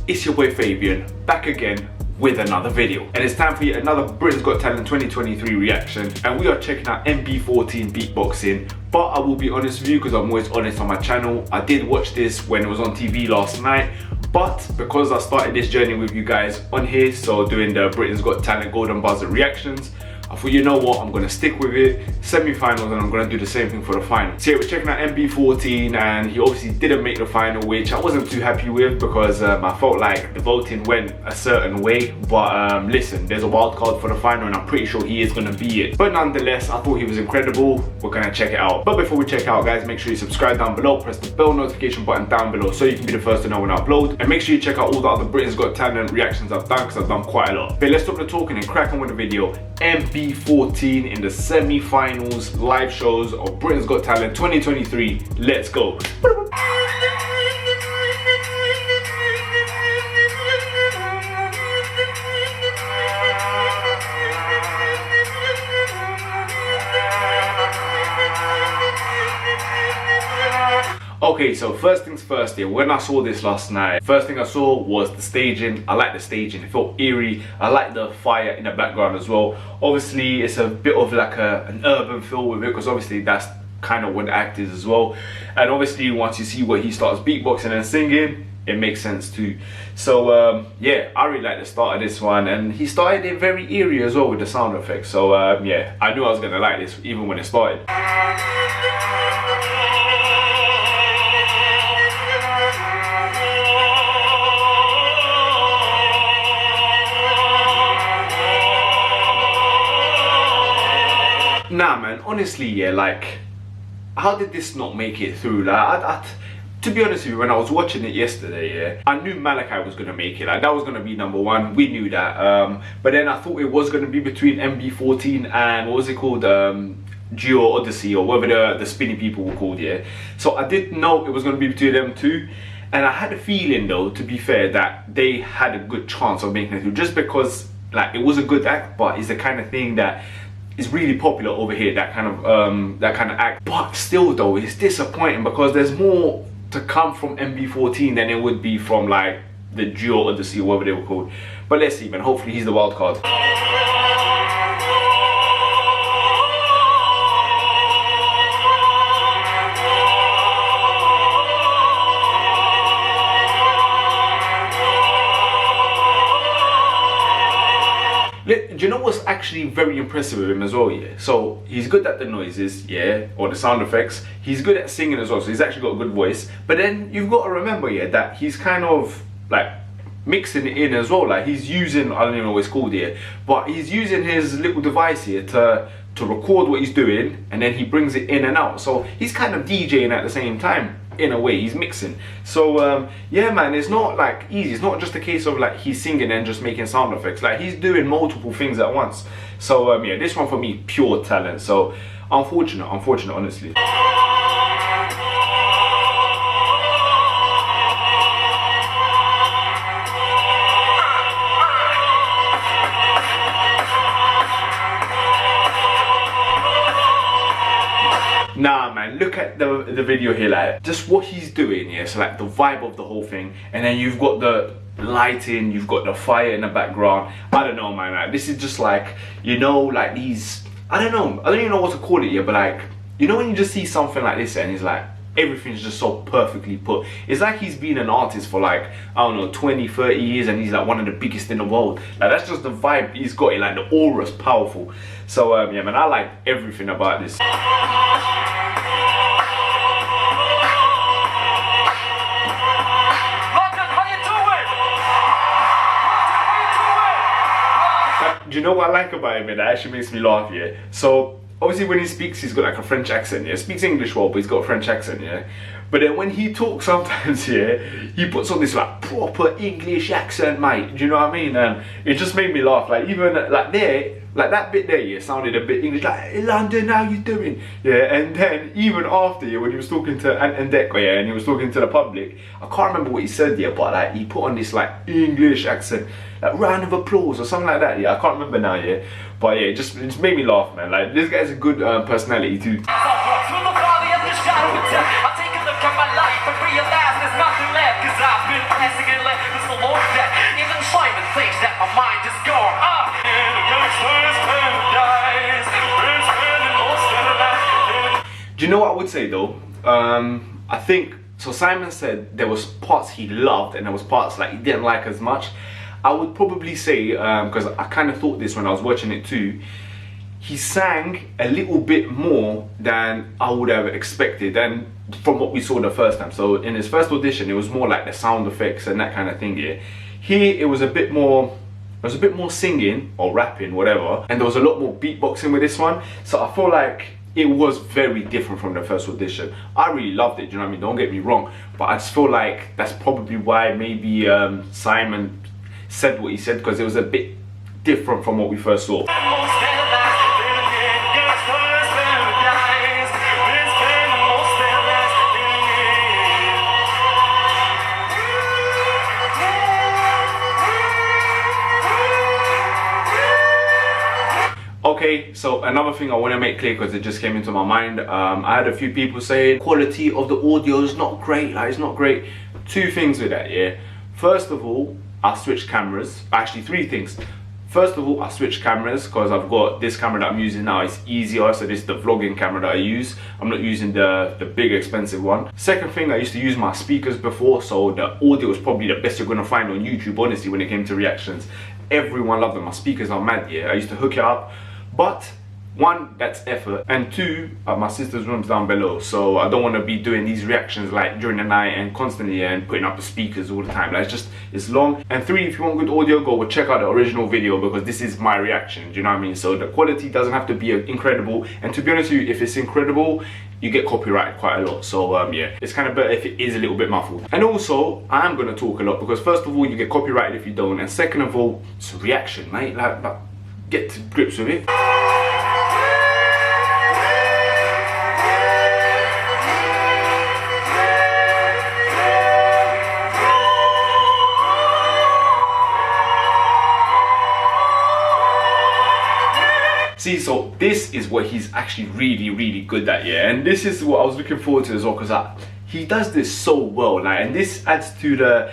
it's your boy Fabian, back again with another video. And it's time for yet another Britain's Got Talent 2023 reaction. And we are checking out MB14 beatboxing. But I will be honest with you, because I'm always honest on my channel, I did watch this when it was on TV last night. But because I started this journey with you guys on here, so doing the Britain's Got Talent Golden Buzzer reactions, I thought, you know what, I'm gonna stick with it, semi-finals, and I'm gonna do the same thing for the final. So yeah, we're checking out MB14, and he obviously didn't make the final, which I wasn't too happy with because I felt like the voting went a certain way. But listen, there's a wild card for the final, and I'm pretty sure he is gonna be it. But nonetheless, I thought he was incredible. We're gonna check it out. But before we check it out, guys, make sure you subscribe down below, press the bell notification button down below so you can be the first to know when I upload. And make sure you check out all the other Britain's Got Talent reactions I've done, because I've done quite a lot. But let's stop the talking and crack on with the video. MB14 in the semi-finals live shows of Britain's Got Talent 2023. Let's go. Okay, so first things first here, when I saw this last night, first thing I saw was the staging. I like the staging, it felt eerie. I like the fire in the background as well. Obviously, it's a bit of like an urban feel with it, because obviously that's kind of what the act is as well. And obviously, once you see where he starts beatboxing and singing, it makes sense too. So yeah, I really like the start of this one, and he started it very eerie as well with the sound effects. So yeah, I knew I was gonna like this even when it started. Nah man, honestly, yeah, like, how did this not make it through? Like, to be honest with you, when I was watching it yesterday, yeah, I knew Malachi was gonna make it. Like, that was gonna be #1. We knew that. But then I thought it was gonna be between MB14 and what was it called? Geo Odyssey, or whatever the spinny people were called, yeah. So I did know it was gonna be between them two. And I had a feeling though, to be fair, that they had a good chance of making it through, just because like it was a good act, but it's the kind of thing that is really popular over here, that kind of act. But still though, it's disappointing because there's more to come from MB14 than it would be from like the Geo Odyssey or whatever they were called. But let's see, man, hopefully he's the wild card. Do you know what's actually very impressive with him as well, yeah? So he's good at the noises, yeah, or the sound effects. He's good at singing as well, so he's actually got a good voice. But then you've got to remember, yeah, that he's kind of like mixing it in as well. Like, he's using, I don't even know what it's called here, but he's using his little device here to record what he's doing, and then he brings it in and out. So he's kind of DJing at the same time. In a way, he's mixing. So yeah man, it's not like easy. It's not just a case of like he's singing and just making sound effects. Like, he's doing multiple things at once. So yeah, this one for me, pure talent. So unfortunate honestly. Nah man, look at the video here, like just what he's doing, yeah. So like the vibe of the whole thing, and then you've got the lighting, you've got the fire in the background. I don't know man, like, this is just like, you know, like these, I don't even know what to call it yet, but like, you know when you just see something like this and it's like everything's just so perfectly put. It's like he's been an artist for like, I don't know, 20-30 years, and he's like one of the biggest in the world. Like, that's just the vibe he's got. Like, the aura's powerful. So yeah man, I like everything about this. Do you know what I like about him, man? That actually makes me laugh, yeah? So obviously when he speaks, he's got like a French accent, yeah? Speaks English well, but he's got a French accent, yeah? But then when he talks sometimes, yeah, he puts on this like proper English accent, mate. Do you know what I mean? And it just made me laugh. Like, even like there, like that bit there, yeah, sounded a bit English, like, hey, London, how you doing? Yeah, and then even after, yeah, when he was talking to Ndeko, yeah, and he was talking to the public, I can't remember what he said, yeah, but like he put on this like English accent, like round of applause or something like that, yeah, I can't remember now, yeah. But yeah, it just made me laugh, man. Like, this guy's a good personality too. I take a look at my life and realize there's nothing left, 'cause I've been passing it left. It's the Lord place that my mind is gone. Do you know what I would say though? I think, so Simon said there was parts he loved and there was parts like he didn't like as much. I would probably say, because I kind of thought this when I was watching it too, he sang a little bit more than I would have expected and from what we saw the first time. So in his first audition, it was more like the sound effects and that kind of thing here. Here, it was a bit more singing or rapping, whatever, and there was a lot more beatboxing with this one. So I feel like it was very different from the first audition. I really loved it, do you know what I mean? Don't get me wrong, but I just feel like that's probably why maybe Simon said what he said, because it was a bit different from what we first saw. Okay, so another thing I want to make clear, because it just came into my mind, I had a few people saying quality of the audio is not great, like it's not great. Two things with that, yeah. First of all, I switched cameras. Actually, three things. First of all, I switched cameras because I've got this camera that I'm using now. It's easier, so this is the vlogging camera that I use. I'm not using the big expensive one. Second thing, I used to use my speakers before, so the audio is probably the best you're gonna find on YouTube, honestly, when it came to reactions. Everyone loved them. My speakers are mad, yeah. I used to hook it up. But one, that's effort, and two, my sister's room's down below, so I don't want to be doing these reactions like during the night and constantly and putting up the speakers all the time. Like it's long. And three, if you want good audio, go check out the original video, because this is my reaction, do you know what I mean? So the quality doesn't have to be incredible, and to be honest with you, if it's incredible, you get copyrighted quite a lot. So yeah, it's kind of better if it is a little bit muffled. And also, I'm gonna talk a lot, because first of all, you get copyrighted if you don't, and second of all, it's a reaction, mate. Like get to grips with it. See, so this is what he's actually really good at, yeah, and this is what I was looking forward to as well, because he does this so well, like, and this adds to the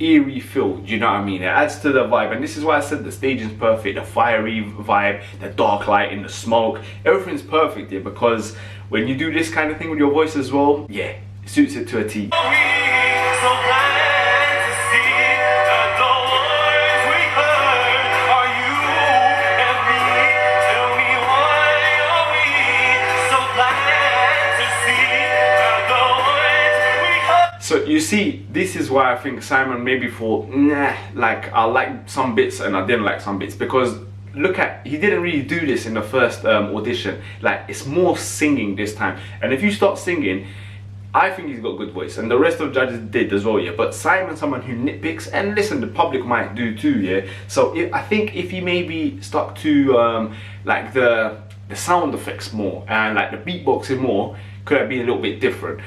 eerie feel, do you know what I mean? It adds to the vibe, and this is why I said the staging's perfect, the fiery vibe, the dark light and the smoke, everything's perfect here, because when you do this kind of thing with your voice as well, yeah, it suits it to a T. So you see, this is why I think Simon maybe thought, nah, like I like some bits and I didn't like some bits, because look at, he didn't really do this in the first audition. Like, it's more singing this time, and if you start singing, I think he's got a good voice, and the rest of the judges did as well, yeah. But Simon's someone who nitpicks, and listen, the public might do too, yeah. So I think if he maybe stuck to like the sound effects more and like the beatboxing more, could have been a little bit different.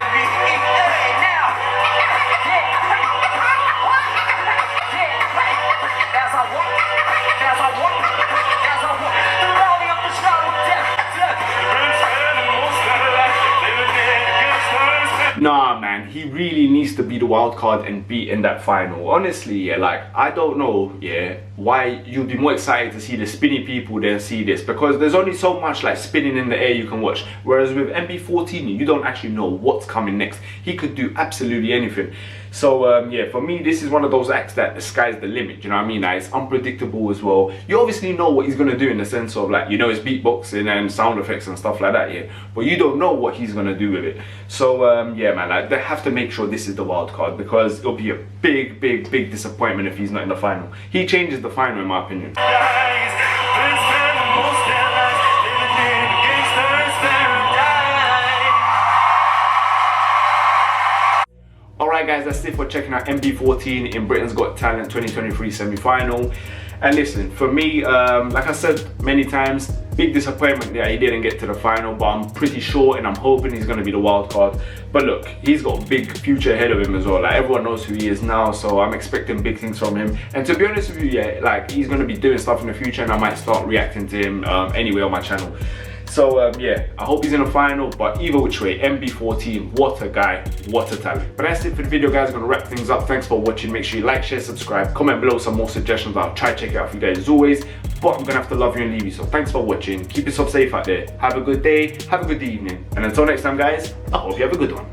Nah, man, he really needs to be the wild card and be in that final. Honestly, yeah, like, I don't know, yeah, why you'd be more excited to see the spinny people than see this, because there's only so much like spinning in the air you can watch. Whereas with MB14, you don't actually know what's coming next. He could do absolutely anything. So yeah, for me, this is one of those acts that the sky's the limit, you know what I mean? Like, it's unpredictable as well. You obviously know what he's gonna do in the sense of, like, you know, his beatboxing and sound effects and stuff like that, yeah, but you don't know what he's gonna do with it. So yeah, man, like, they have to make sure this is the wild card, because it'll be a big disappointment if he's not in the final. He changes the final, in my opinion. Alright guys, that's it for checking out MB14 in Britain's Got Talent 2023 semi-final. And listen, for me, like I said many times, big disappointment that he didn't get to the final, but I'm pretty sure and I'm hoping he's going to be the wild card. But look, he's got a big future ahead of him as well. Like, everyone knows who he is now, so I'm expecting big things from him. And to be honest with you, yeah, like, he's going to be doing stuff in the future, and I might start reacting to him anyway on my channel. So yeah, I hope he's in the final, but either which way, MB14, what a guy, what a talent. But that's it for the video, guys. I'm gonna wrap things up. Thanks for watching. Make sure you like, share, subscribe, comment below some more suggestions. I'll try to check it out for you guys as always, but I'm gonna have to love you and leave you. So thanks for watching. Keep yourself safe out there. Have a good day, have a good evening, and until next time, guys, I hope you have a good one.